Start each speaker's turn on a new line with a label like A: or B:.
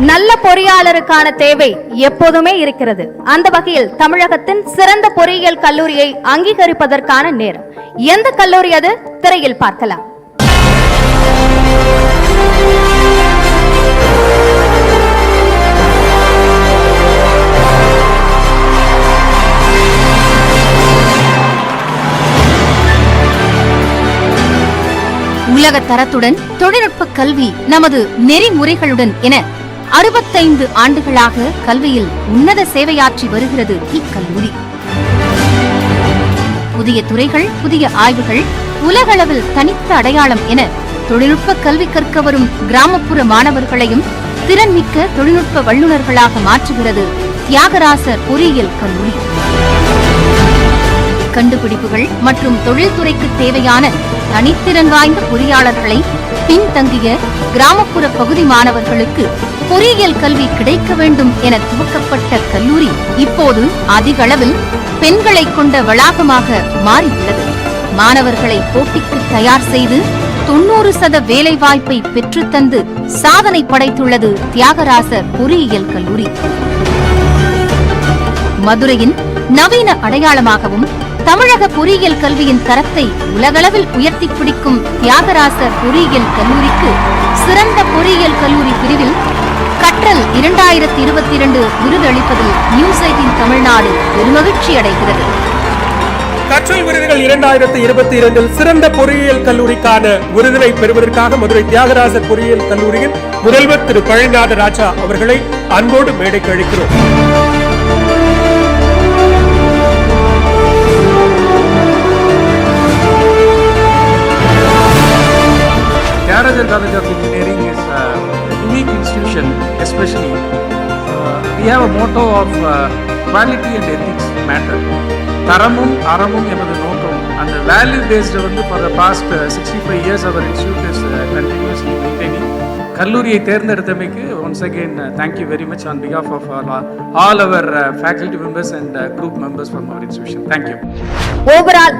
A: நல்ல பொறியாளருக்கான தேவை எப்போதுமே இருக்கிறது. அந்த வகையில் தமிழகத்தின் சிறந்த பொறியியல் கல்லூரியை அங்கீகரிப்பதற்கான நேரம். எந்த கல்லூரி அது? திரையில் பார்க்கலாம். உலக தரத்துடன் தொழில்நுட்ப கல்வி நமது நெறிமுறைகளுடன் என 65 ஆண்டுகளாக கல்வியில் உன்னத சேவையாற்றி வருகிறது இக்கல்லூரி. புதிய துறைகள், புதிய ஆய்வுகள், உலகளவில் தனித்த அடையாளம் என தொழில்நுட்ப கல்வி கற்க வரும் கிராமப்புற மாணவர்களையும் திறன்மிக்க தொழில்நுட்ப வல்லுநர்களாக மாற்றுகிறது தியாகராசர் பொறியியல் கல்லூரி. கண்டுபிடிப்புகள் மற்றும் தொழில்துறைக்கு தேவையான தனித்திறன் வாய்ந்த பொறியாளர்களை பின்தங்கிய கிராமப்புற பகுதி மாணவர்களுக்கு பொறியியல் கல்வி கிடைக்க வேண்டும் என துவக்கப்பட்ட கல்லூரி இப்போது அதிக அளவில் பெண்களை கொண்ட வளாகமாக மாறியுள்ளது. மாணவர்களை போட்டிக்கு தயார் செய்து 90% வேலைவாய்ப்பை பெற்றுத்தந்து சாதனை படைத்துள்ளது தியாகராசர் பொறியியல் கல்லூரி. மதுரையின் நவீன அடையாளமாகவும் தமிழக பொறியியல் கல்வியின் தரத்தை உலகளவில் உயர்த்தி பிடிக்கும் தியாகராசர் பொறியியல் கல்லூரிக்கு சிறந்த பொறியியல் கல்லூரி பிரிவில் கற்றல் 2022 விருது அளிப்பதில் நியூஸ் 18 தமிழ்நாடு பெருமகிழ்ச்சி அடைகிறது.
B: கற்றல் விருதுகள் 2022 சிறந்த பொறியியல் கல்லூரிக்கான விருதினை பெறுவதற்காக மதுரை தியாகராசர் பொறியியல் கல்லூரியின் முதல்வர் திரு பழனிநாத ராஜா அவர்களை அன்போடு மேடைக்கு அழைக்கிறோம்.
C: Thiagarajar College of Engineering is a unique institution, especially we have a motto of quality and ethics matter. Taramum Aramum emadu nokam, and value based for the past 65 years our institute is continuously maintaining. Kalluriயை தேர்ந்தெடுத்தமைக்கு once again thank you very much on behalf of all our faculty members and group members from our institution. Thank you.
A: Overall